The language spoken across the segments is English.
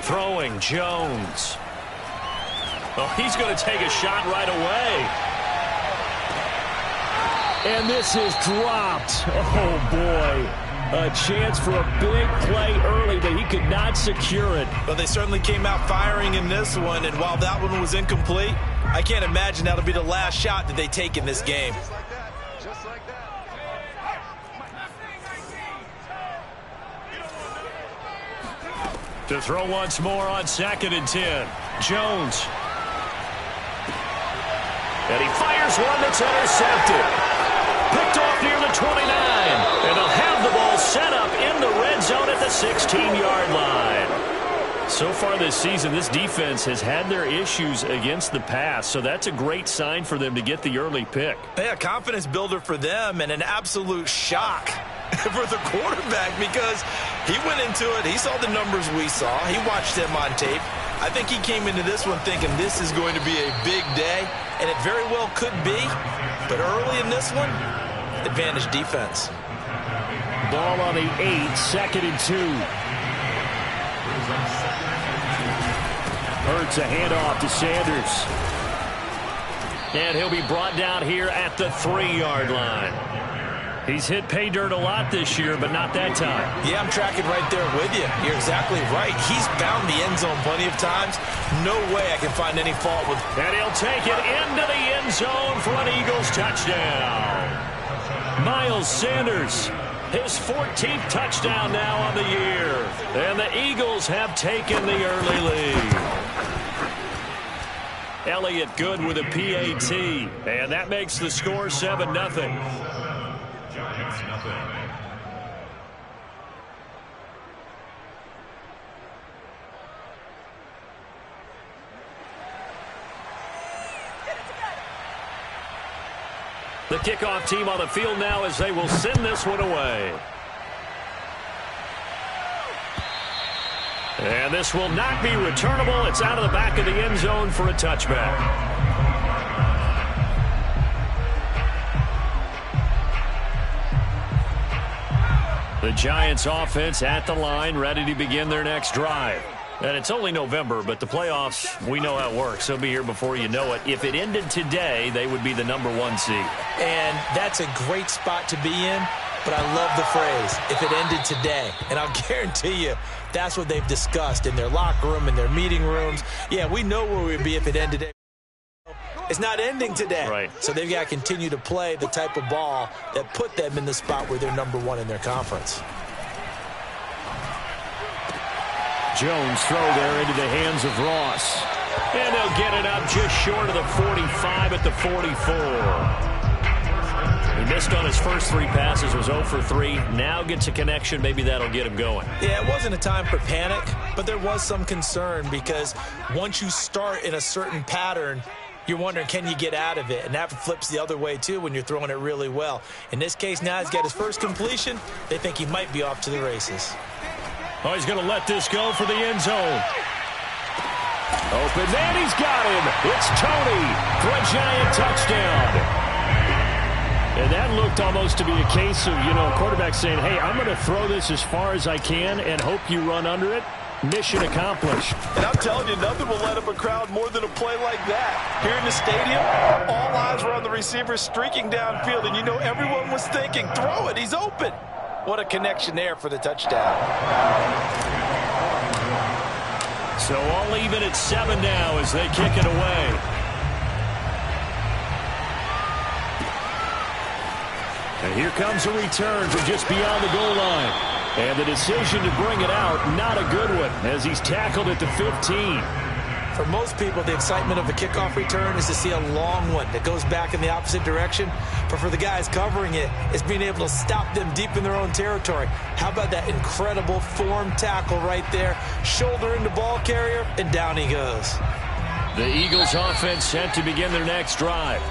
Throwing, Jones. Oh, he's going to take a shot right away. And this is dropped. Oh, boy. A chance for a big play early, but he could not secure it. Well, they certainly came out firing in this one, and while that one was incomplete, I can't imagine that'll be the last shot that they take in this game. To throw once more on 2nd and 10. Jones. And he fires one that's intercepted. Picked off near the 29. And they'll have the ball set up in the red zone at the 16-yard line. So far this season, this defense has had their issues against the pass, so that's a great sign for them to get the early pick. Yeah, confidence builder for them and an absolute shock for the quarterback because he went into it. He saw the numbers we saw. He watched them on tape. I think he came into this one thinking this is going to be a big day, and it very well could be. But early in this one, advantage defense. Ball on the 8, 2nd and 2. Hurts a handoff to Sanders. And he'll be brought down here at the 3-yard line. He's hit pay dirt a lot this year, but not that time. Yeah, I'm tracking right there with you. You're exactly right. He's found the end zone plenty of times. No way I can find any fault with. And he'll take it into the end zone for an Eagles touchdown. Miles Sanders, his 14th touchdown now on the year. And the Eagles have taken the early lead. Elliott good with a PAT. And that makes the score 7-0. Giants nothing. The kickoff team on the field now as they will send this one away. And this will not be returnable. It's out of the back of the end zone for a touchback. The Giants offense at the line, ready to begin their next drive. And it's only November, but the playoffs, we know how it works. They'll be here before you know it. If it ended today, they would be the #1 seed. And that's a great spot to be in, but I love the phrase, if it ended today. And I'll guarantee you, that's what they've discussed in their locker room, in their meeting rooms. Yeah, we know where we'd be if it ended today. It's not ending today. Right. So they've got to continue to play the type of ball that put them in the spot where they're #1 in their conference. Jones throw there into the hands of Ross. And they'll get it up just short of the 45 at the 44. He missed on his first 3 passes, was 0 for 3. Now gets a connection. Maybe that'll get him going. Yeah, it wasn't a time for panic, but there was some concern because once you start in a certain pattern, you're wondering, can you get out of it? And that flips the other way, too, when you're throwing it really well. In this case, now he's got his first completion. They think he might be off to the races. Oh, he's going to let this go for the end zone. Open man, he's got him. It's Tony for a Giant touchdown. And that looked almost to be a case of, a quarterback saying, hey, I'm going to throw this as far as I can and hope you run under it. Mission accomplished. And I'm telling you, nothing will let up a crowd more than a play like that. Here in the stadium, all eyes were on the receiver streaking downfield, and everyone was thinking, throw it, he's open. What a connection there for the touchdown. So all even at 7 now as they kick it away. And here comes a return from just beyond the goal line. And the decision to bring it out, not a good one, as he's tackled at the 15. For most people, the excitement of a kickoff return is to see a long one that goes back in the opposite direction. But for the guys covering it, it's being able to stop them deep in their own territory. How about that incredible form tackle right there? Shoulder into ball carrier, and down he goes. The Eagles offense set to begin their next drive.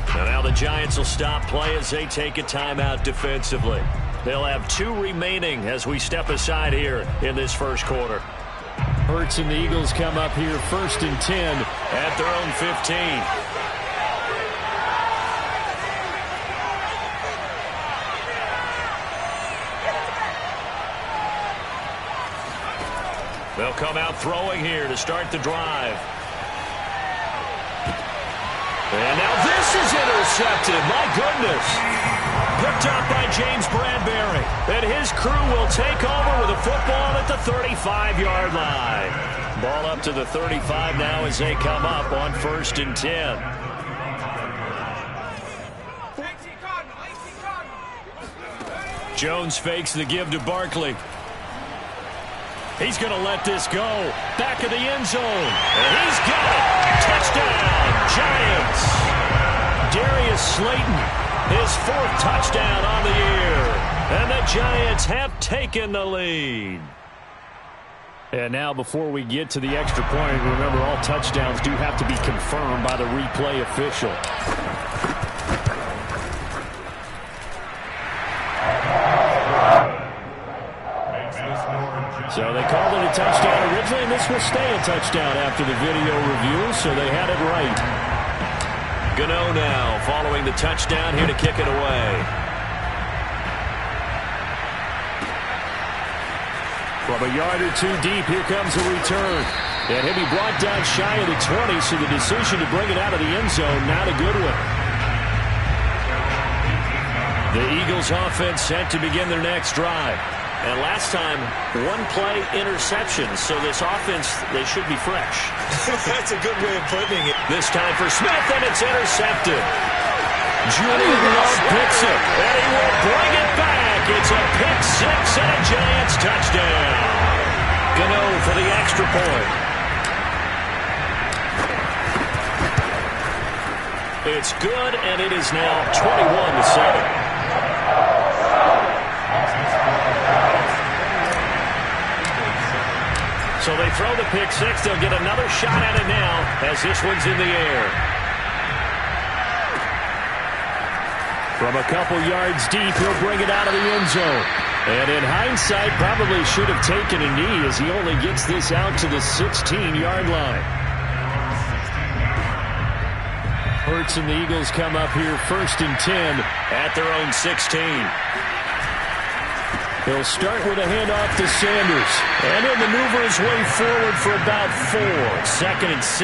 And now the Giants will stop play as they take a timeout defensively. They'll have 2 remaining as we step aside here in this first quarter. Hurts and the Eagles come up here 1st and 10 at their own 15. They'll come out throwing here to start the drive. And now this is intercepted. My goodness. Picked up by James Bradbury. And his crew will take over with a football at the 35-yard line. Ball up to the 35 now as they come up on 1st and 10. Jones fakes the give to Barkley. He's going to let this go. Back of the end zone. And he's got it. Touchdown, Giants. Darius Slayton, his 4th touchdown on the year. And the Giants have taken the lead. And now before we get to the extra point, remember all touchdowns do have to be confirmed by the replay official. So they called it a touchdown originally, and this will stay a touchdown after the video review, so they had it right. Gano now following the touchdown here to kick it away. From a yard or two deep, here comes a return. And he'll be brought down shy of the 20, so the decision to bring it out of the end zone, not a good one. The Eagles offense set to begin their next drive. And last time, 1-play interception, so this offense, they should be fresh. That's a good way of putting it. This time for Smith, and it's intercepted. Julian Love picks it, and he will bring it back. It's a pick six and a Giants touchdown. Gano for the extra point. It's good, and it is now 21-7. So they throw the pick six. They'll get another shot at it now as this one's in the air. From a couple yards deep, he'll bring it out of the end zone. And in hindsight, probably should have taken a knee as he only gets this out to the 16-yard line. Hurts and the Eagles come up here 1st and 10 at their own 16. He'll start with a handoff to Sanders. And he'll maneuver his way forward for about 4. 2nd and 6.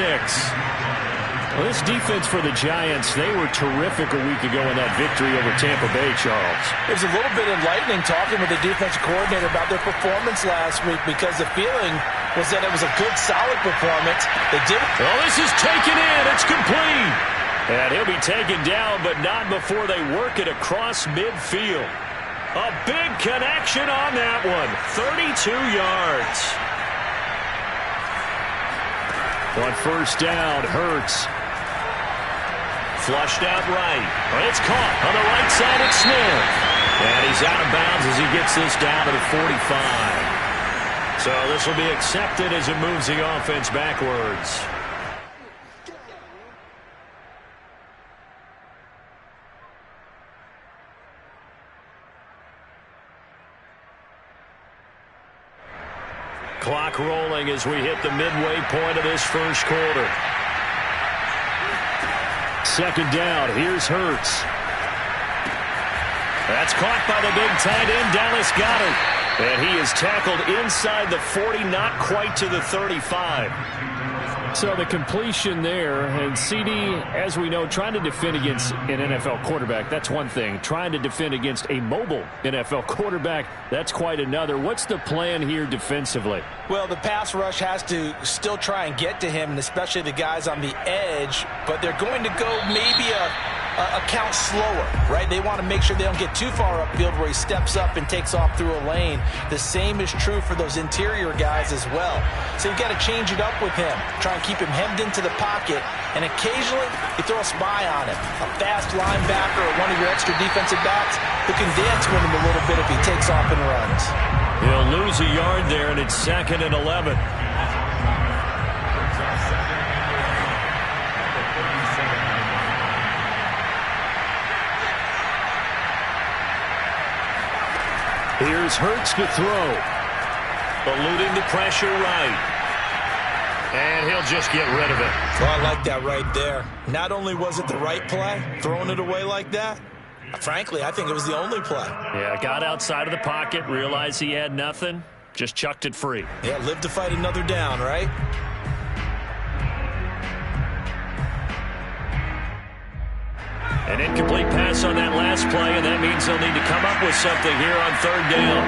Well, this defense for the Giants, they were terrific a week ago in that victory over Tampa Bay, Charles. It was a little bit enlightening talking with the defensive coordinator about their performance last week because the feeling was that it was a good, solid performance. They did it. Oh, this is taken in. It's complete. And he'll be taken down, but not before they work it across midfield. A big connection on that one. 32 yards. On 1st down, Hurts. Flushed out right. It's caught on the right side of Smith. And he's out of bounds as he gets this down to the 45. So this will be accepted as it moves the offense backwards. Clock rolling as we hit the midway point of this first quarter. 2nd down. Here's Hurts. That's caught by the big tight end, Dallas Goedert. And he is tackled inside the 40, not quite to the 35. So the completion there, and CD, as we know, trying to defend against an NFL quarterback, that's one thing. Trying to defend against a mobile NFL quarterback, that's quite another. What's the plan here defensively? Well, the pass rush has to still try and get to him, and especially the guys on the edge, but they're going to go maybe a count slower, right? They want to make sure they don't get too far upfield where he steps up and takes off through a lane. The same is true for those interior guys as well. So you've got to change it up with him. Try and keep him hemmed into the pocket, and occasionally you throw a spy on him. A fast linebacker or one of your extra defensive backs who can dance with him a little bit if he takes off and runs. He'll lose a yard there, and it's 2nd and 11. Here's Hurts to throw. Eluding the pressure right. And he'll just get rid of it. Well, I like that right there. Not only was it the right play, throwing it away like that, frankly, I think it was the only play. Yeah, got outside of the pocket, realized he had nothing, Just chucked it free. Yeah, live to fight another down, right? An incomplete pass on that last play, and that means they'll need to come up with something here on third down.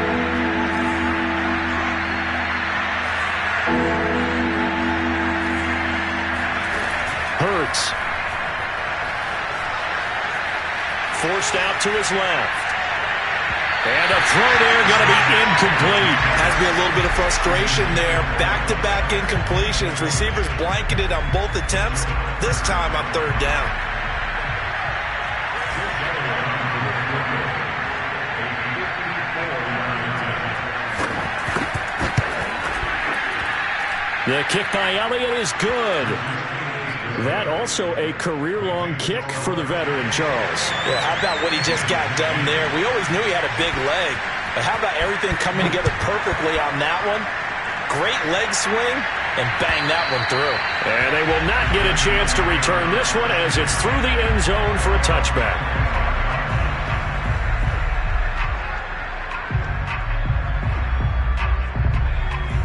Hurts. Forced out to his left. And a throw there going to be incomplete. Has to be a little bit of frustration there. Back-to-back incompletions. Receivers blanketed on both attempts. This time on third down. The kick by Elliott is good. That also a career-long kick for the veteran, Charles. Yeah, how about what he just got done there? We always knew he had a big leg, but how about everything coming together perfectly on that one? Great leg swing, and bang that one through. And they will not get a chance to return this one as it's through the end zone for a touchback.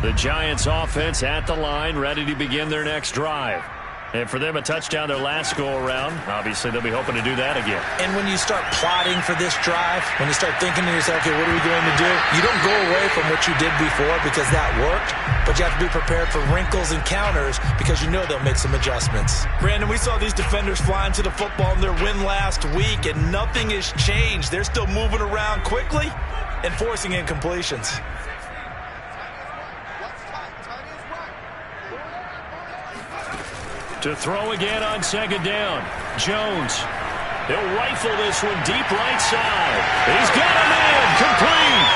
The Giants offense at the line, ready to begin their next drive. And for them, a touchdown their last go-around. Obviously, they'll be hoping to do that again. And when you start plotting for this drive, when you start thinking to yourself, okay, what are we going to do? You don't go away from what you did before because that worked, but you have to be prepared for wrinkles and counters because you know they'll make some adjustments. Brandon, we saw these defenders flying to the football in their win last week, and nothing has changed. They're still moving around quickly and forcing incompletions. To throw again on second down. Jones. He'll rifle this one deep right side. He's got him in. Complete.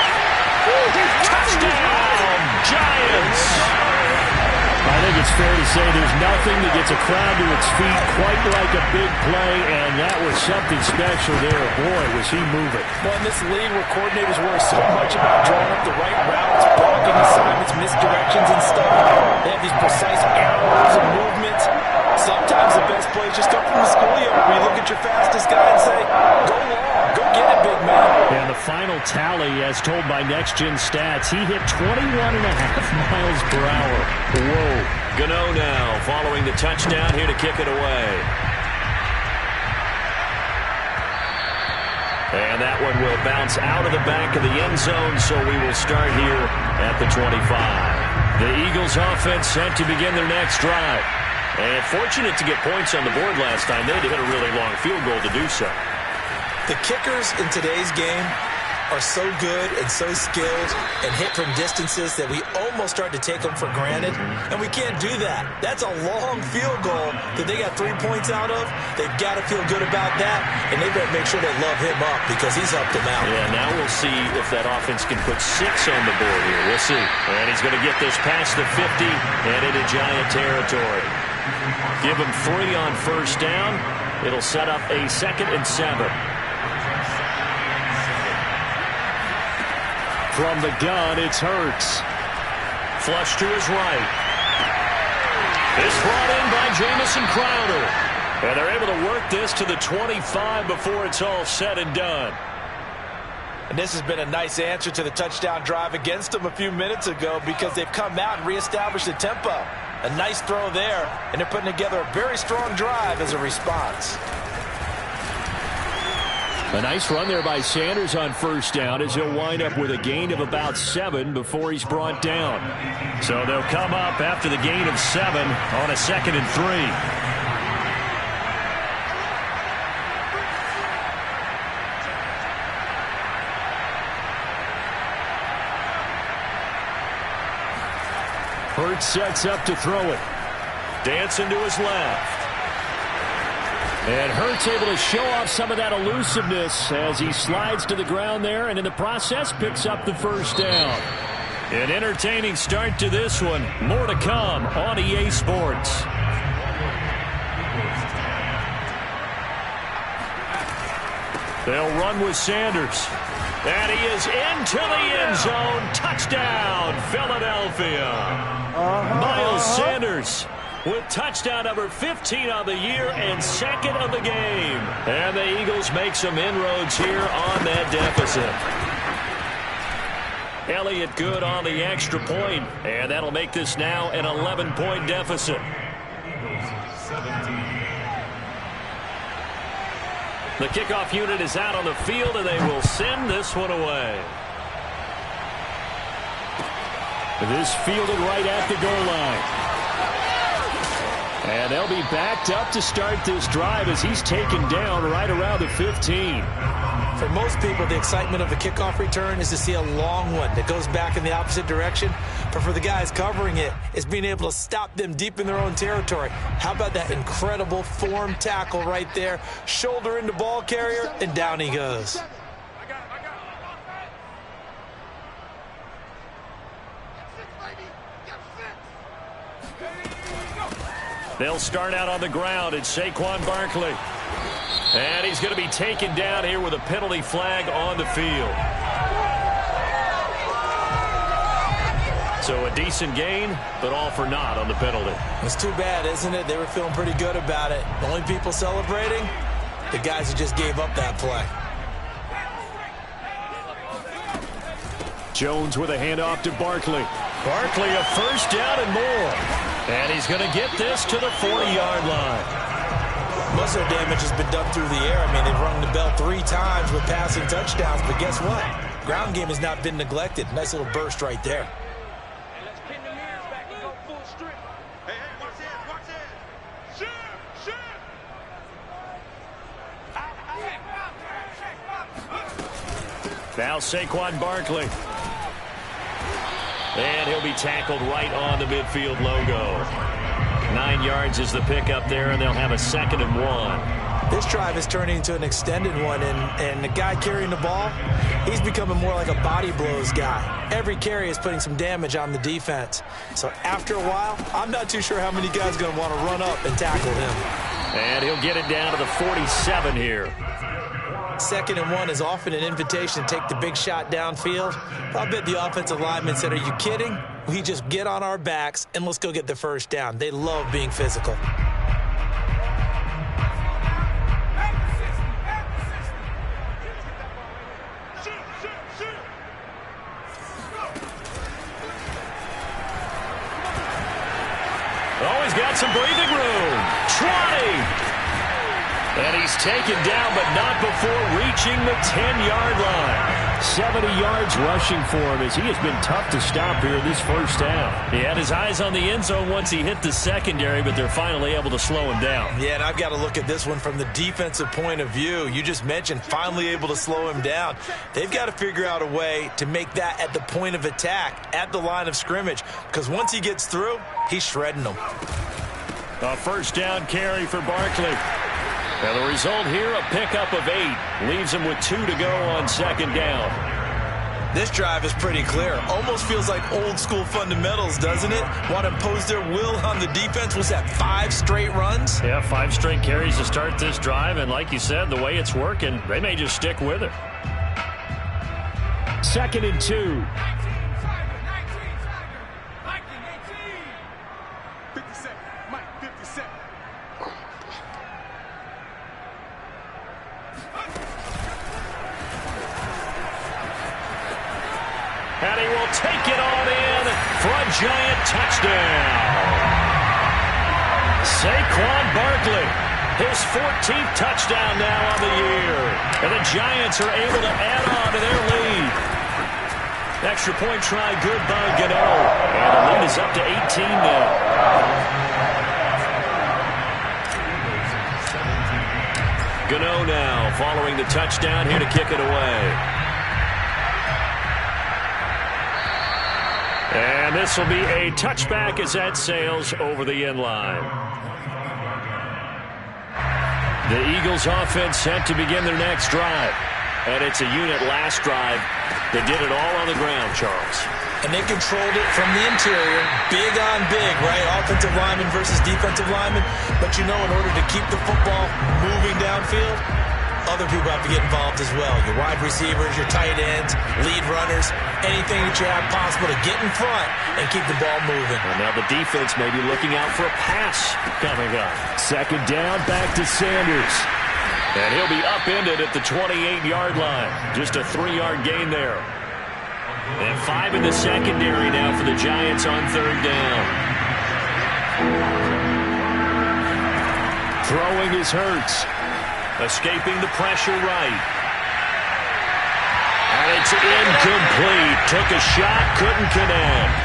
Touchdown, Giants. I think it's fair to say there's nothing that gets a crowd to its feet quite like a big play, and that was something special there. Boy, was he moving. Well, in this league where coordinators worry so much about drawing up the right routes, blocking assignments, misdirections, and stuff, they have these precise arrows and movements. Sometimes the best plays just come from the schoolyard where you look at your fastest guy and say, go long, go get it, big man. And the final tally, as told by Next Gen Stats, he hit 21.5 miles per hour. Whoa. Gano now following the touchdown here to kick it away. And that one will bounce out of the back of the end zone, so we will start here at the 25. The Eagles offense set to begin their next drive. And fortunate to get points on the board last time. They had to hit a really long field goal to do so. The kickers in today's game are so good and so skilled and hit from distances that we almost start to take them for granted, and we can't do that. That's a long field goal that they got 3 points out of. They've got to feel good about that, and they better make sure they love him up because he's helped them out. Yeah, now we'll see if that offense can put 6 on the board here. We'll see. And he's going to get this past the 50 and into Giant territory. Give him 3 on first down. It'll set up a 2nd and 7. From the gun, it's Hurts. Flush to his right. It's brought in by Jamison Crowder. And they're able to work this to the 25 before it's all said and done. And this has been a nice answer to the touchdown drive against them a few minutes ago because they've come out and reestablished the tempo. A nice throw there, and they're putting together a very strong drive as a response. A nice run there by Sanders on first down as he'll wind up with a gain of about 7 before he's brought down. So they'll come up after the gain of 7 on a 2nd and 3. Hurts sets up to throw it. Dancing to his left. And Hurts able to show off some of that elusiveness as he slides to the ground there and in the process picks up the first down. An entertaining start to this one. More to come on EA Sports. They'll run with Sanders. And he is into the end zone. Touchdown, Philadelphia. Miles Sanders with touchdown number 15 on the year and 2nd of the game. And the Eagles make some inroads here on that deficit. Elliott good on the extra point, and that'll make this now an 11-point deficit. The kickoff unit is out on the field, and they will send this one away. This fielded right at the goal line. And they'll be backed up to start this drive as he's taken down right around the 15. For most people, the excitement of a kickoff return is to see a long one that goes back in the opposite direction. But for the guys covering it, it's being able to stop them deep in their own territory. How about that incredible form tackle right there? Shoulder into ball carrier, and down he goes. They'll start out on the ground. It's Saquon Barkley. And he's going to be taken down here with a penalty flag on the field. So a decent gain, but all for naught on the penalty. It's too bad, isn't it? They were feeling pretty good about it. The only people celebrating, the guys who just gave up that play. Jones with a handoff to Barkley. Barkley a first down and more. And he's going to get this to the 40-yard line. Most of their damage has been done through the air. I mean, they've rung the bell 3 times with passing touchdowns. But guess what? Ground game has not been neglected. Nice little burst right there. Let's pin the mirrors back and go full strip. Hey, watch this. Shoot. Now Saquon Barkley. And he'll be tackled right on the midfield logo. 9 yards is the pickup there, and they'll have a 2nd and 1. This drive is turning into an extended one, and the guy carrying the ball, he's becoming more like a body blows guy. Every carry is putting some damage on the defense. So after a while, I'm not too sure how many guys are going to want to run up and tackle him. And he'll get it down to the 47 here. 2nd and 1 is often an invitation to take the big shot downfield. I bet the offensive linemen said, are you kidding? We just get on our backs and let's go get the first down. They love being physical. Oh, he's got some breathing room. 20. And he's taken down, but not before reaching the 10-yard line. 70 yards rushing for him as he has been tough to stop here in this first half. He had his eyes on the end zone once he hit the secondary, but they're finally able to slow him down. Yeah, and I've got to look at this one from the defensive point of view. You just mentioned finally able to slow him down. They've got to figure out a way to make that at the point of attack, at the line of scrimmage, because once he gets through, he's shredding them. A first down carry for Barkley. And the result here, a pickup of 8. Leaves him with 2 to go on 2nd down. This drive is pretty clear. Almost feels like old school fundamentals, doesn't it? Want to impose their will on the defense. Was that 5 straight runs? Yeah, 5 straight carries to start this drive. And like you said, the way it's working, they may just stick with it. 2nd and 2. And he will take it on in for a giant touchdown. Saquon Barkley, his 14th touchdown now on the year. And the Giants are able to add on to their lead. Extra point try good by Gano. And the lead is up to 18 now. Gano now following the touchdown here to kick it away. And this will be a touchback as that sails over the end line. The Eagles offense set to begin their next drive. And it's a unit last drive that did it all on the ground, Charles. And they controlled it from the interior, big on big, right? Offensive lineman versus defensive lineman. But you know, in order to keep the football moving downfield, other people have to get involved as well. Your wide receivers, your tight ends, lead runners, anything that you have possible to get in front and keep the ball moving. And now the defense may be looking out for a pass coming up. 2nd down, back to Sanders. And he'll be upended at the 28-yard line. Just a 3-yard gain there. And 5 in the secondary now for the Giants on 3rd down. Throwing is Hurts. Escaping the pressure right. And it's incomplete. Took a shot, couldn't connect.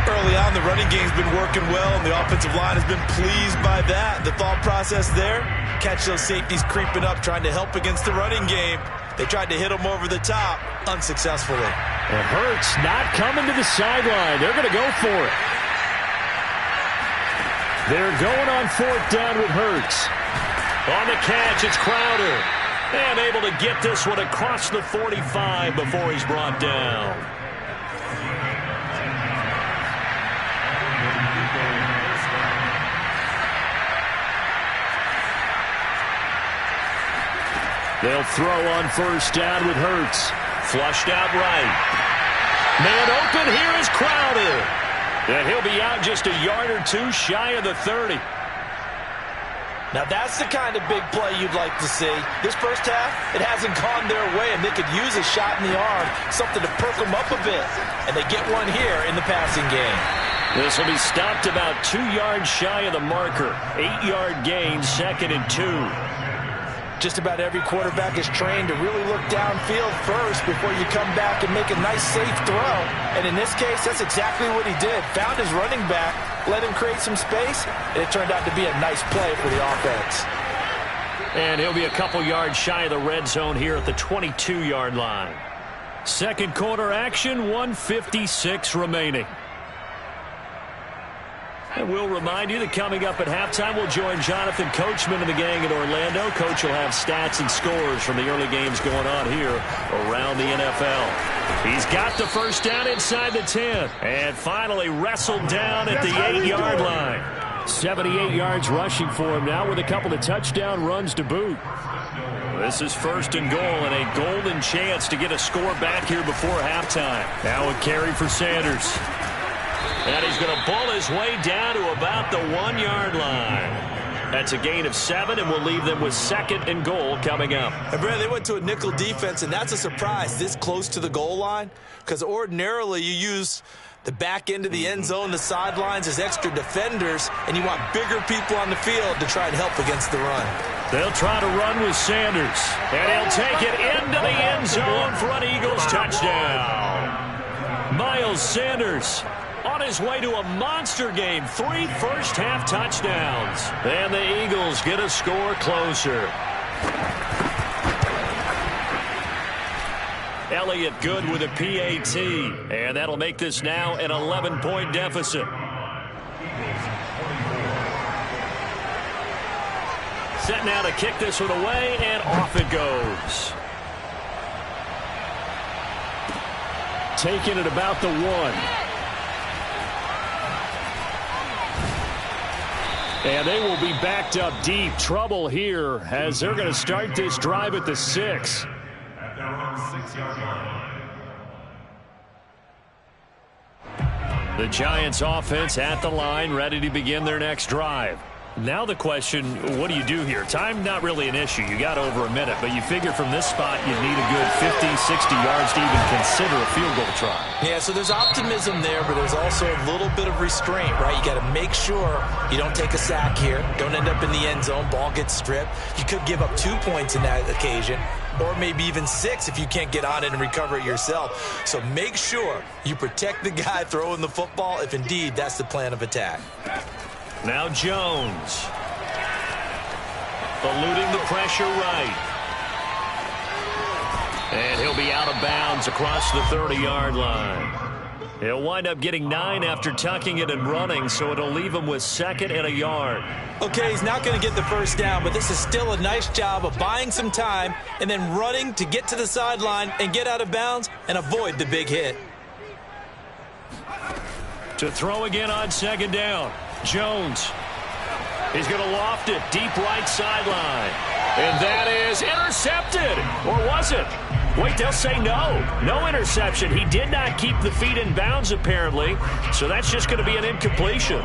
Early on, the running game's been working well, and the offensive line has been pleased by that. The thought process there, catch those safeties creeping up, trying to help against the running game. They tried to hit them over the top, unsuccessfully. It hurts not coming to the sideline. They're going to go for it. They're going on 4th down with Hurts. On the catch, it's Crowder. And able to get this one across the 45 before he's brought down. They'll throw on 1st down with Hurts. Flushed out right. Man open, here is Crowder. And he'll be out just a yard or 2 shy of the 30. Now that's the kind of big play you'd like to see. This first half, it hasn't gone their way, and they could use a shot in the arm, something to perk them up a bit. And they get one here in the passing game. This will be stopped about 2 yards shy of the marker. 8-yard gain, 2nd and 2. Just about every quarterback is trained to really look downfield first before you come back and make a nice, safe throw. And in this case, that's exactly what he did. Found his running back, let him create some space, and it turned out to be a nice play for the offense. And he'll be a couple yards shy of the red zone here at the 22-yard line. 2nd quarter action, 1:56 remaining. And we'll remind you that coming up at halftime, we'll join Jonathan Coachman and the gang in Orlando. Coach will have stats and scores from the early games going on here around the NFL. He's got the 1st down inside the 10. And finally wrestled down at the 8-yard line. 78 yards rushing for him now with a couple of touchdown runs to boot. This is 1st and goal and a golden chance to get a score back here before halftime. Now a carry for Sanders. And he's going to bull his way down to about the 1-yard line. That's a gain of 7, and we'll leave them with 2nd and goal coming up. And Brad, they went to a nickel defense, and that's a surprise this close to the goal line, because ordinarily you use the back end of the end zone, the sidelines as extra defenders, and you want bigger people on the field to try and help against the run. They'll try to run with Sanders, and he'll take it into the end zone for an Eagles touchdown. Miles Sanders on his way to a monster game. 3 first-half touchdowns. And the Eagles get a score closer. Elliott good with a PAT. And that'll make this now an 11-point deficit. Set now to kick this one away, and off it goes. Taking it about the 1. And they will be backed up deep. Trouble here as they're going to start this drive at the 6. The Giants offense at the line, ready to begin their next drive. Now the question, what do you do here? Time not really an issue. You got over a minute, but you figure from this spot you'd need a good 50, 60 yards to even consider a field goal try. Yeah, so there's optimism there, but there's also a little bit of restraint, right? You got to make sure you don't take a sack here. Don't end up in the end zone. Ball gets stripped. You could give up 2 points in that occasion, or maybe even 6 if you can't get on it and recover it yourself. So make sure you protect the guy throwing the football if indeed that's the plan of attack. Now Jones. Eluding the pressure right. And he'll be out of bounds across the 30-yard line. He'll wind up getting 9 after tucking it and running, so it'll leave him with 2nd and a yard. Okay, he's not going to get the 1st down, but this is still a nice job of buying some time and then running to get to the sideline and get out of bounds and avoid the big hit. To throw again on 2nd down. Jones. He's going to loft it deep right sideline. And that is intercepted. Or was it? Wait, they'll say no. No interception. He did not keep the feet in bounds, apparently. So that's just going to be an incompletion.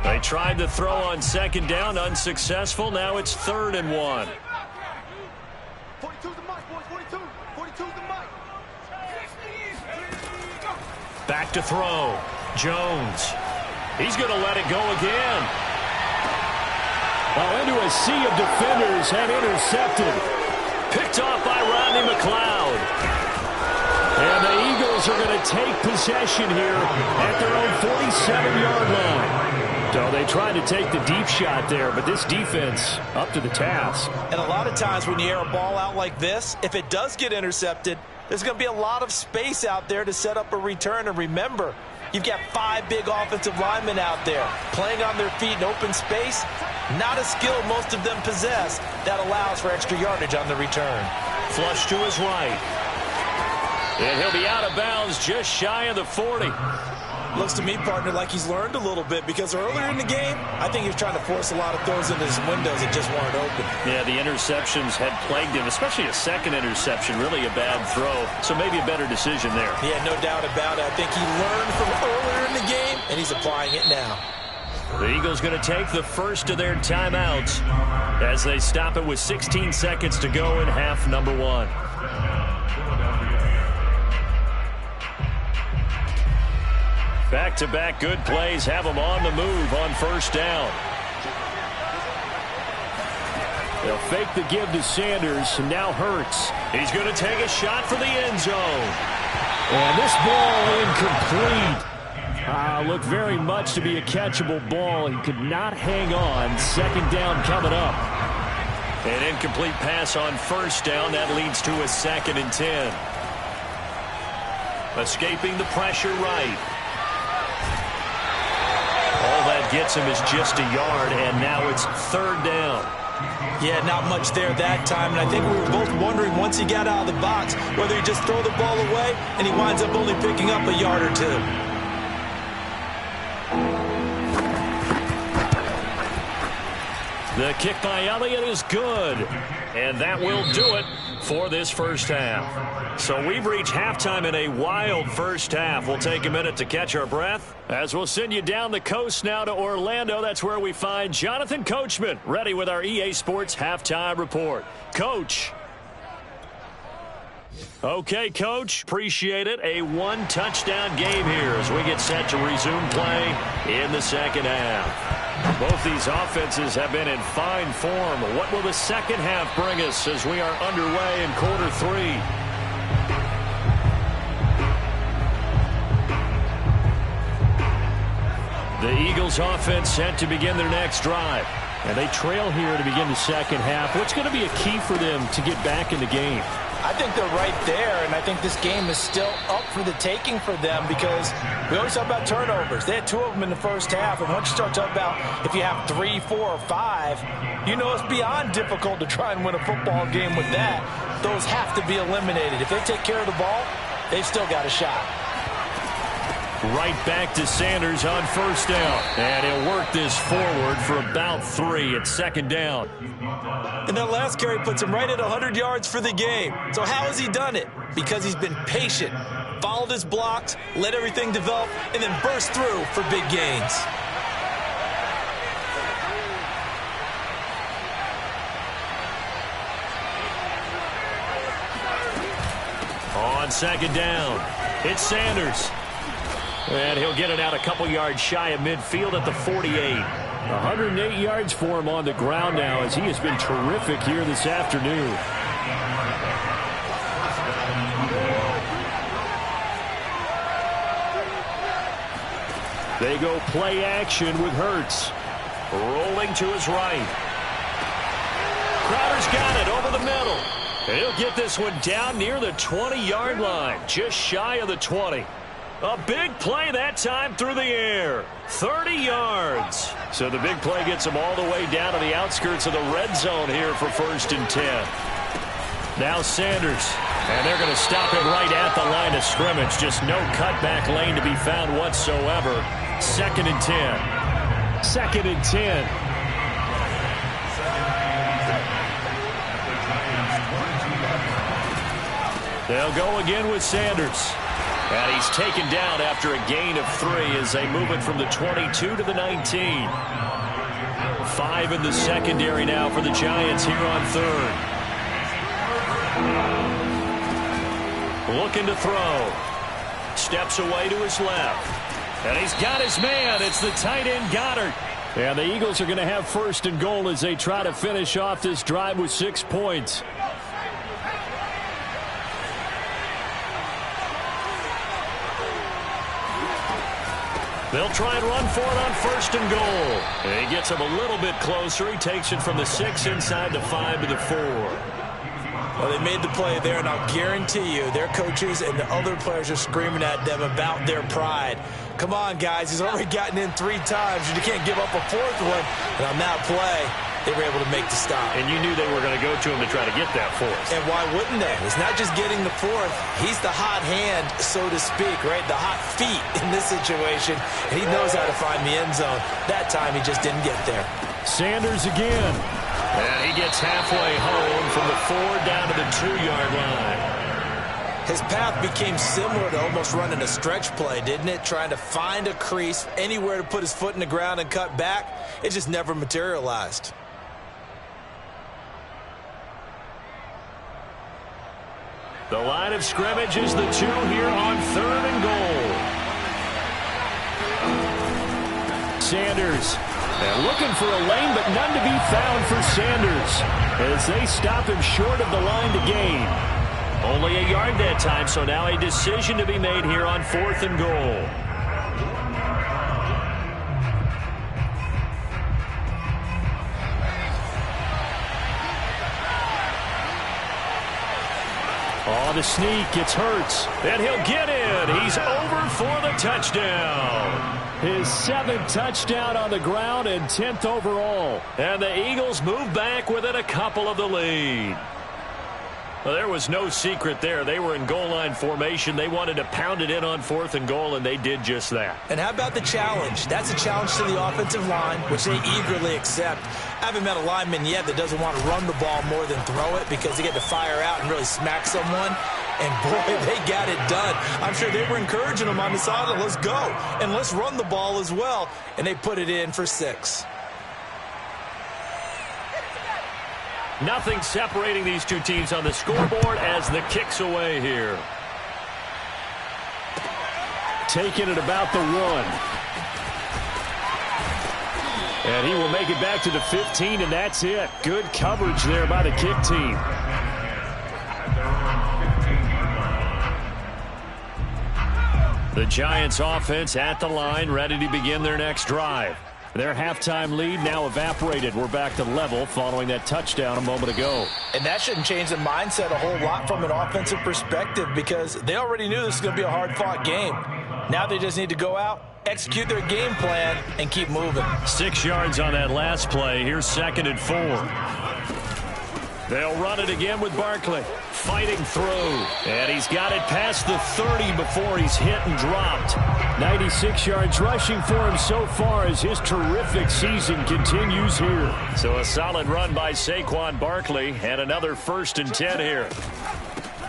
They tried to throw on second down, unsuccessful. Now it's 3rd and 1. 42's the mic, boys. 42. 42's the mic. Back to throw. Jones. He's going to let it go again. Well, into a sea of defenders and intercepted. Picked off by Rodney McLeod. And the Eagles are going to take possession here at their own 47-yard line. So they tried to take the deep shot there, but this defense up to the task. And a lot of times when you air a ball out like this, if it does get intercepted, there's going to be a lot of space out there to set up a return. And remember, you've got 5 big offensive linemen out there playing on their feet in open space. Not a skill most of them possess that allows for extra yardage on the return. Flush to his right. And he'll be out of bounds just shy of the 40. Looks to me, partner, like he's learned a little bit, because earlier in the game, I think he was trying to force a lot of throws into his windows that just weren't open. Yeah, the interceptions had plagued him, especially a second interception, really a bad throw. So maybe a better decision there. Yeah, no doubt about it. I think he learned from earlier in the game, and he's applying it now. The Eagles going to take the first of their timeouts as they stop it with 16 seconds to go in half number 1. Back-to-back good plays have them on the move on first down. They'll fake the give to Sanders, and now Hurts. He's going to take a shot for the end zone. And this ball incomplete. Looked very much to be a catchable ball. He could not hang on. Second down coming up. An incomplete pass on first down. That leads to a 2nd and 10. Escaping the pressure right. All that gets him is just a yard, and now it's 3rd down. Yeah, not much there that time, and I think we were both wondering once he got out of the box whether he just throw the ball away and he winds up only picking up a yard or 2. The kick by Elliott is good, and that will do it for this first half. So we've reached halftime in a wild first half. We'll take a minute to catch our breath as we'll send you down the coast now to Orlando. That's where we find Jonathan Coachman ready with our EA Sports halftime report. Coach. Okay, Coach, appreciate it. A 1-touchdown game here as we get set to resume play in the second half. Both these offenses have been in fine form. What will the second half bring us as we are underway in quarter 3? The Eagles offense set to begin their next drive. And they trail here to begin the second half. What's going to be a key for them to get back in the game? I think they're right there, and I think this game is still up for the taking for them because we always talk about turnovers. They had 2 of them in the first half, and once you start talking about if you have 3, 4, or 5, you know it's beyond difficult to try and win a football game with that. Those have to be eliminated. If they take care of the ball, they've still got a shot. Right back to Sanders on first down. And he'll work this forward for about 3 at second down. And that last carry puts him right at 100 yards for the game. So how has he done it? Because he's been patient, followed his blocks, let everything develop, and then burst through for big gains. On second down, it's Sanders. And he'll get it out a couple yards shy of midfield at the 48. 108 yards for him on the ground now as he has been terrific here this afternoon. They go play action with Hurts. Rolling to his right. Crowder's got it over the middle. He'll get this one down near the 20-yard line, just shy of the 20. A big play that time through the air. 30 yards. So the big play gets them all the way down to the outskirts of the red zone here for 1st and 10. Now Sanders. And they're going to stop him right at the line of scrimmage. Just no cutback lane to be found whatsoever. 2nd and 10. 2nd and 10. They'll go again with Sanders. And he's taken down after a gain of 3 as they move it from the 22 to the 19. 5 in the secondary now for the Giants here on third. Looking to throw. Steps away to his left. And he's got his man. It's the tight end Goddard. And the Eagles are going to have first and goal as they try to finish off this drive with 6 points. They'll try and run for it on first and goal. And he gets him a little bit closer. He takes it from the 6 inside the 5 to the 4. Well, they made the play there, and I'll guarantee you their coaches and the other players are screaming at them about their pride. Come on, guys. He's already gotten in 3 times, and you can't give up a 4th one. And on that play, they were able to make the stop. And you knew they were going to go to him to try to get that 4th. And why wouldn't they? It's not just getting the 4th. He's the hot hand, so to speak, right? The hot feet in this situation. And he knows how to find the end zone. That time, he just didn't get there. Sanders again. And he gets halfway home from the 4 down to the 2-yard line. His path became similar to almost running a stretch play, didn't it? Trying to find a crease, anywhere to put his foot in the ground and cut back. It just never materialized. The line of scrimmage is the 2 here on third and goal. Sanders. And looking for a lane, but none to be found for Sanders as they stop him short of the line to gain. Only a yard that time, so now a decision to be made here on 4th and goal. On the sneak, it's Hurts. And he'll get in. He's over for the touchdown. His 7th touchdown on the ground and 10th overall. And the Eagles move back within a couple of the lead. Well, there was no secret there. They were in goal line formation. They wanted to pound it in on 4th and goal, and they did just that. And how about the challenge? That's a challenge to the offensive line, which they eagerly accept. I haven't met a lineman yet that doesn't want to run the ball more than throw it because they get to fire out and really smack someone. And, boy, they got it done. I'm sure they were encouraging them on the sideline. Let's go, and let's run the ball as well. And they put it in for 6. Nothing separating these two teams on the scoreboard as the kick's away here. Taking it about the 1. And he will make it back to the 15, and that's it. Good coverage there by the kick team. The Giants offense at the line, ready to begin their next drive. Their halftime lead now evaporated. We're back to level following that touchdown a moment ago. And that shouldn't change the mindset a whole lot from an offensive perspective because they already knew this was going to be a hard-fought game. Now they just need to go out, execute their game plan, and keep moving. 6 yards on that last play. Here's 2nd and 4. They'll run it again with Barkley. Fighting through. And he's got it past the 30 before he's hit and dropped. 96 yards rushing for him so far as his terrific season continues here. So a solid run by Saquon Barkley and another 1st and 10 here.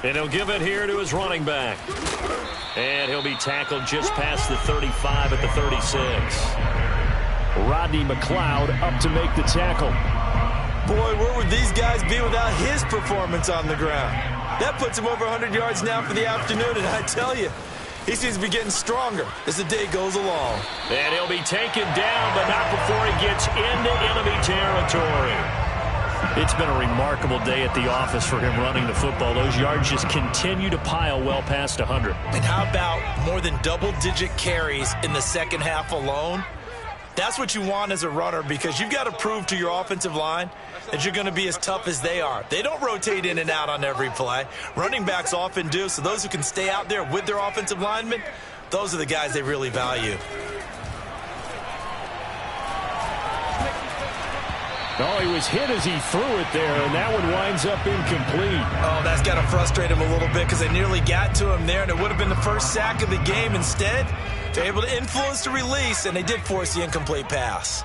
And he'll give it here to his running back. And he'll be tackled just past the 35 at the 36. Rodney McLeod up to make the tackle. Boy, where would these guys be without his performance on the ground? That puts him over 100 yards now for the afternoon, and I tell you, he seems to be getting stronger as the day goes along. And he'll be taken down, but not before he gets into enemy territory. It's been a remarkable day at the office for him running the football. Those yards just continue to pile well past 100. And how about more than double-digit carries in the second half alone? That's what you want as a runner because you've got to prove to your offensive line that you're going to be as tough as they are. They don't rotate in and out on every play. Running backs often do, so those who can stay out there with their offensive linemen, those are the guys they really value. Oh, he was hit as he threw it there, and that one winds up incomplete. Oh, that's got to frustrate him a little bit because they nearly got to him there, and it would have been the first sack of the game. Instead, they're able to influence the release, and they did force the incomplete pass.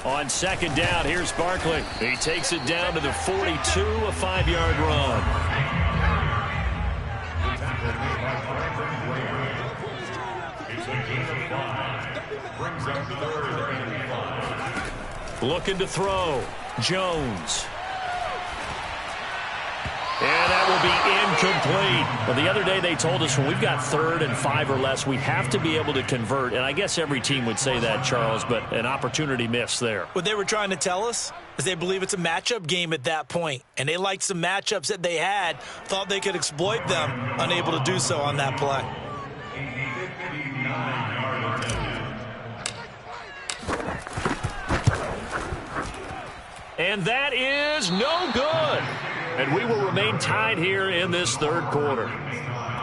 On 2nd down, here's Barkley. He takes it down to the 42, a 5-yard run. Brings up 3rd and 5. Looking to throw. Jones. And that will be incomplete. Well, the other day they told us when we've got 3rd and 5 or less, we have to be able to convert. And I guess every team would say that, Charles, but an opportunity missed there. What they were trying to tell us is they believe it's a matchup game at that point. And they liked some matchups that they had, thought they could exploit them, unable to do so on that play. And that is no good. And we will remain tied here in this 3rd quarter.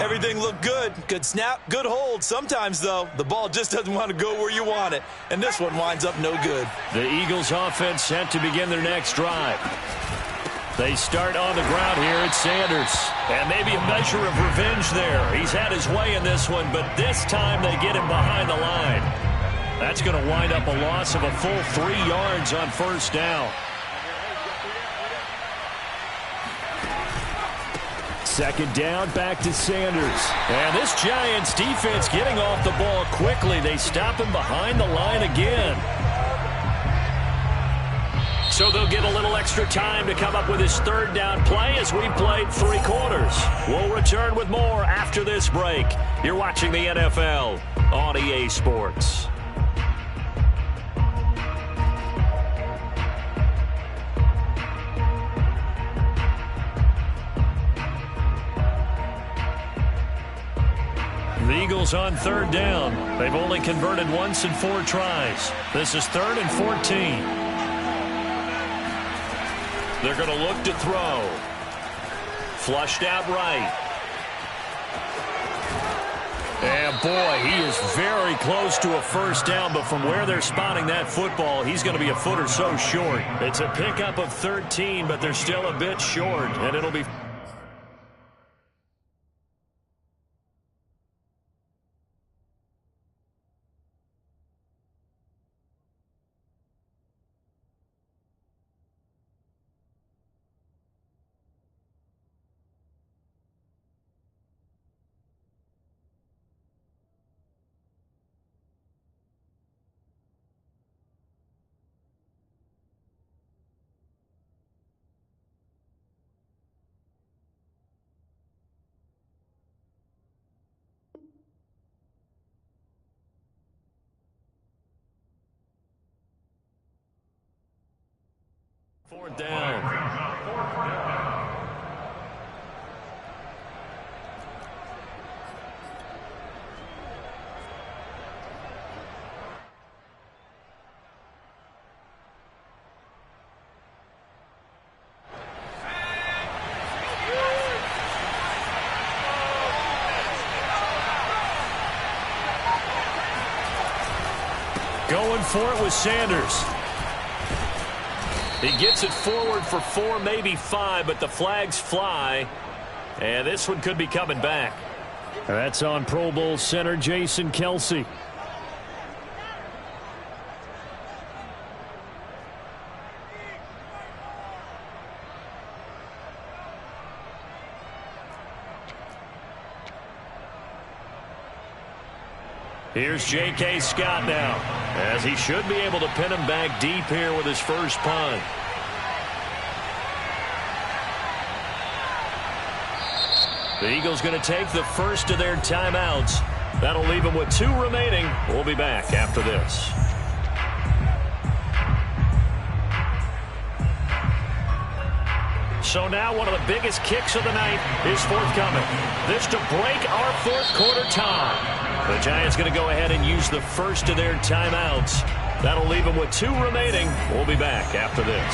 Everything looked good. Good snap, good hold. Sometimes, though, the ball just doesn't want to go where you want it. And this one winds up no good. The Eagles offense set to begin their next drive. They start on the ground here at Sanders. And maybe a measure of revenge there. He's had his way in this one, but this time they get him behind the line. That's going to wind up a loss of a full 3 yards on 1st down. Second down, back to Sanders. And this Giants defense getting off the ball quickly. They stop him behind the line again. So they'll get a little extra time to come up with his 3rd down play as we played 3 quarters. We'll return with more after this break. You're watching the NFL on EA Sports. The Eagles on 3rd down. They've only converted once in 4 tries. This is 3rd and 14. They're going to look to throw. Flushed out right. And boy, he is very close to a 1st down, but from where they're spotting that football, he's going to be a foot or so short. It's a pickup of 13, but they're still a bit short, and it'll be... Fourth down. Going for it with Sanders. He gets it forward for 4, maybe 5, but the flags fly. And this one could be coming back. That's on Pro Bowl center Jason Kelce. Here's J.K. Scott now, as he should be able to pin him back deep here with his first punt. The Eagles going to take the first of their timeouts. That'll leave them with 2 remaining. We'll be back after this. So now one of the biggest kicks of the night is forthcoming. This to break our 4th quarter tie. The Giants going to go ahead and use the first of their timeouts. That'll leave them with 2 remaining. We'll be back after this.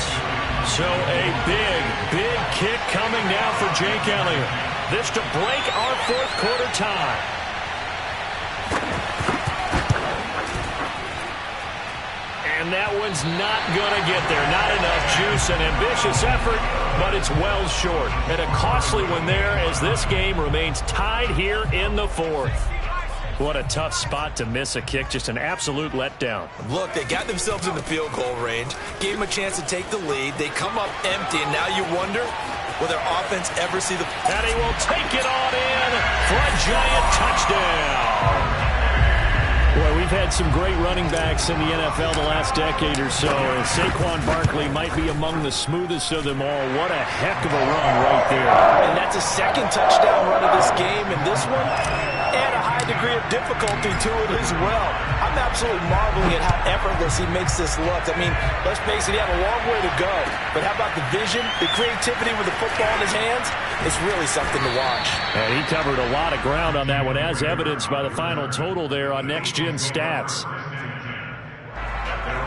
So a big kick coming now for Jake Elliott. This to break our 4th quarter tie. And that one's not going to get there. Not enough juice. An ambitious effort, but it's well short. And a costly one there as this game remains tied here in the 4th. What a tough spot to miss a kick. Just an absolute letdown. Look, they got themselves in the field goal range, gave them a chance to take the lead. They come up empty, and now you wonder, will their offense ever see the... And he will take it on in for a Giant touchdown. Boy, we've had some great running backs in the NFL the last decade or so. Saquon Barkley might be among the smoothest of them all. What a heck of a run right there. And that's a second touchdown run of this game, and this one, and a high degree of difficulty to it as well. I'm absolutely marveling at how effortless he makes this look. I mean, let's face it, he had a long way to go. But how about the vision, the creativity with the football in his hands? It's really something to watch. And he covered a lot of ground on that one, as evidenced by the final total there on next-gen stats.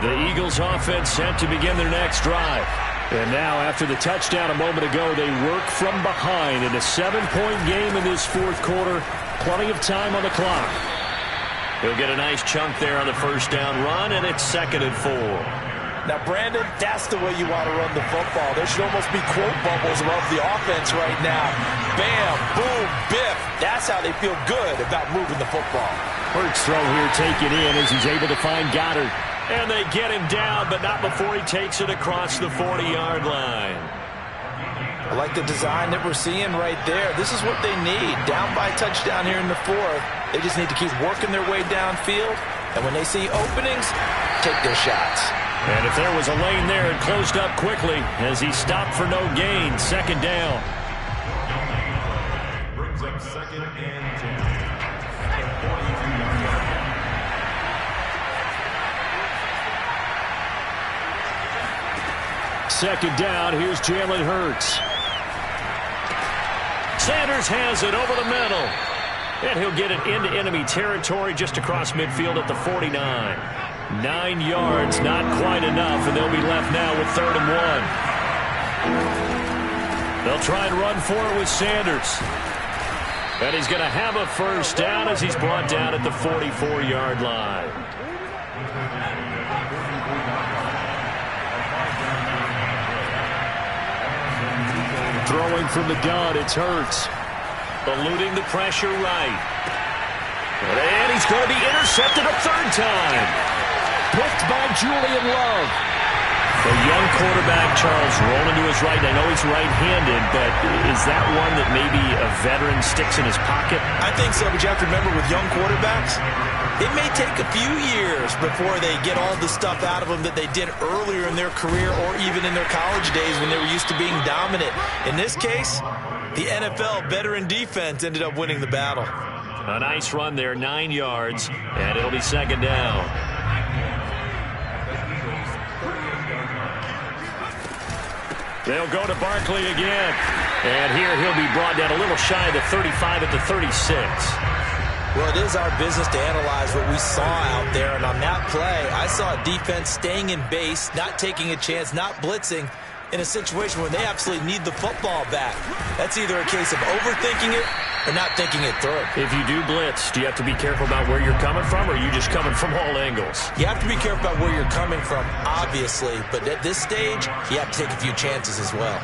The Eagles offense set to begin their next drive. And now, after the touchdown a moment ago, they work from behind in a 7-point game in this fourth quarter. Plenty of time on the clock. He'll get a nice chunk there on the first down run, and it's 2nd and 4. Now, Brandon, that's the way you want to run the football. There should almost be quote bubbles above the offense right now. Bam, boom, biff. That's how they feel good about moving the football. Hurts throw here taken in as he's able to find Goddard. And they get him down, but not before he takes it across the 40-yard line. I like the design that we're seeing right there. This is what they need. Down by touchdown here in the fourth. They just need to keep working their way downfield. And when they see openings, take their shots. And if there was a lane there, it closed up quickly as he stopped for no gain. 2nd down. Brings up 2nd and 10. At 42-yard line. Second down, here's Jalen Hurts. Sanders has it over the middle. And he'll get it into enemy territory just across midfield at the 49. 9 yards, not quite enough, and they'll be left now with 3rd and 1. They'll try and run for it with Sanders. And he's going to have a first down as he's brought down at the 44-yard line. Throwing from the gun, it's Hurts. Eluding the pressure right. And he's going to be intercepted a 3rd time. Picked by Julian Love. The young quarterback, Charles, rolling to his right. I know he's right-handed, but is that one that maybe a veteran sticks in his pocket? I think so, but you have to remember with young quarterbacks, it may take a few years before they get all the stuff out of them that they did earlier in their career or even in their college days when they were used to being dominant. In this case, the NFL veteran defense ended up winning the battle. A nice run there, 9 yards, and it'll be 2nd down. They'll go to Barkley again. And here he'll be brought down a little shy of the 35 at the 36. Well, it is our business to analyze what we saw out there. And on that play, I saw a defense staying in base, not taking a chance, not blitzing in a situation where they absolutely need the football back. That's either a case of overthinking it or not thinking it through. If you do blitz, do you have to be careful about where you're coming from, or are you just coming from all angles? You have to be careful about where you're coming from, obviously. But at this stage, you have to take a few chances as well.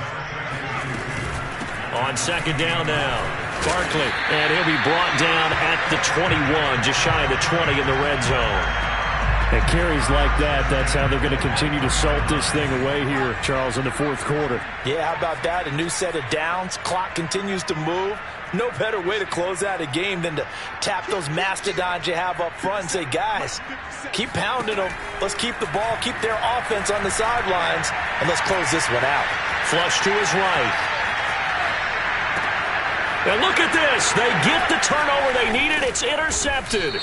On 2nd down now, Barkley, and he'll be brought down at the 21, just shy of the 20 in the red zone. And carries like that, that's how they're going to continue to salt this thing away here, Charles, in the fourth quarter. Yeah, how about that? A new set of downs. Clock continues to move. No better way to close out a game than to tap those mastodons you have up front and say, guys, keep pounding them. Let's keep the ball, keep their offense on the sidelines, and let's close this one out. Flush to his right. And look at this. They get the turnover they needed. It's intercepted.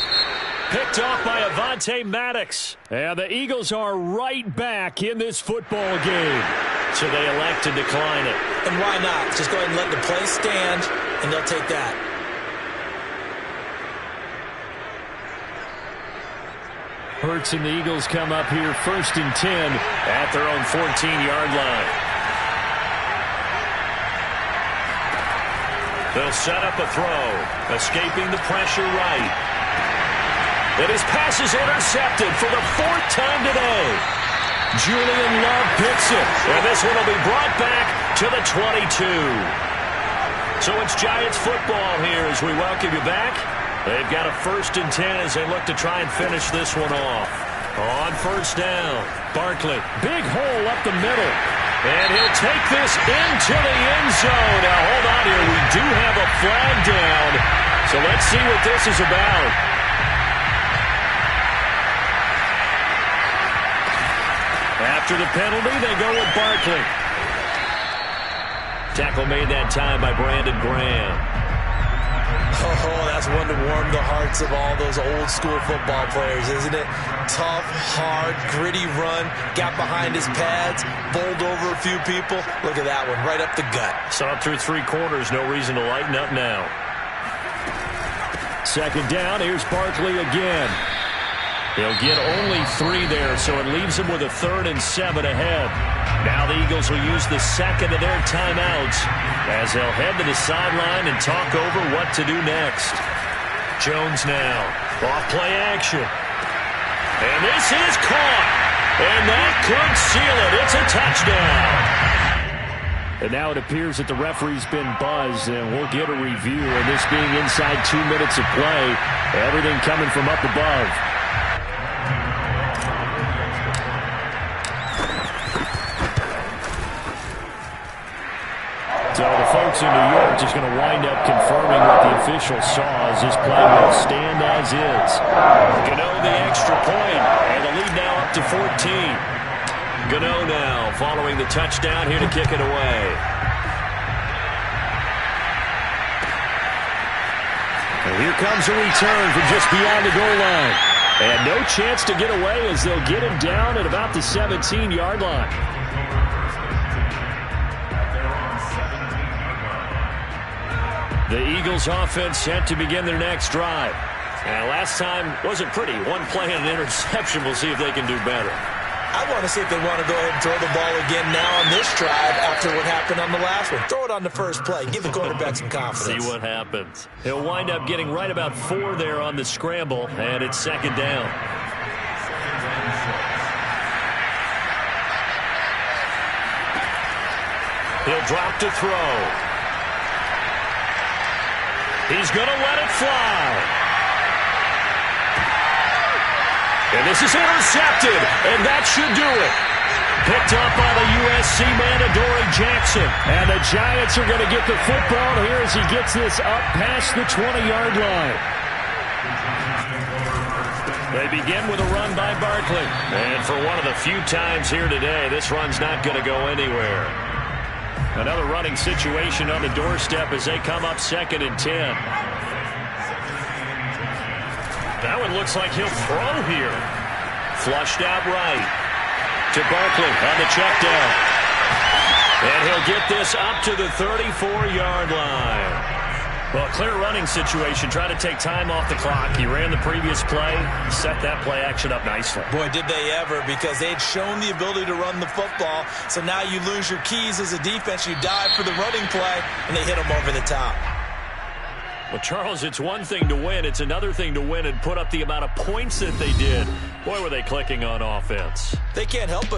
Picked off by Avonte Maddox. And the Eagles are right back in this football game. So they elect to decline it. And why not? Just go ahead and let the play stand, and they'll take that. Hurts and the Eagles come up here 1st and 10 at their own 14-yard line. They'll set up a throw, escaping the pressure right. And his pass is intercepted for the 4th time today. Julian Love picks it. And this one will be brought back to the 22. So it's Giants football here as we welcome you back. They've got a 1st and 10 as they look to try and finish this one off. On 1st down, Barkley, big hole up the middle. And he'll take this into the end zone. Now, hold on here. We do have a flag down. So let's see what this is about. After the penalty, they go with Barkley. Tackle made that time by Brandon Graham. Oh, that's one to warm the hearts of all those old school football players, isn't it? Tough, hard, gritty run, got behind his pads, bowled over a few people. Look at that one, right up the gut. Saw it through 3 quarters, no reason to lighten up now. Second down, here's Barkley again. He'll get only 3 there, so it leaves him with a 3rd and 7 ahead. Now the Eagles will use the second of their timeouts as they'll head to the sideline and talk over what to do next. Jones now, off play action. And this is caught. And that could seal it. It's a touchdown. And now it appears that the referee's been buzzed, and we'll get a review. And this being inside 2 minutes of play, everything coming from up above. So the folks in New York just going to wind up confirming what the official saw as this play will stand as is. Gano the extra point, and the lead now up to 14. Gano now following the touchdown here to kick it away. And here comes a return from just beyond the goal line. And no chance to get away as they'll get him down at about the 17-yard line. The Eagles offense set to begin their next drive. And last time wasn't pretty. 1 play and an interception. We'll see if they can do better. I want to see if they want to go ahead and throw the ball again now on this drive after what happened on the last one. Throw it on the first play. Give the quarterback some confidence. See what happens. He'll wind up getting right about 4 there on the scramble, and it's second down. He'll drop to throw. He's going to let it fly. And this is intercepted, and that should do it. Picked up by the USC man, Adoree Jackson. And the Giants are going to get the football here as he gets this up past the 20-yard line. They begin with a run by Barkley. And for one of the few times here today, this run's not going to go anywhere. Another running situation on the doorstep as they come up 2nd and 10. That one looks like he'll throw here. Flushed out right to Barkley on the check down. And he'll get this up to the 34-yard line. Well, clear running situation. Trying to take time off the clock. He ran the previous play, set that play action up nicely. Boy, did they ever, because they'd shown the ability to run the football. So now you lose your keys as a defense. You dive for the running play, and they hit them over the top. Well, Charles, it's one thing to win. It's another thing to win and put up the amount of points that they did. Boy, were they clicking on offense. They can't help but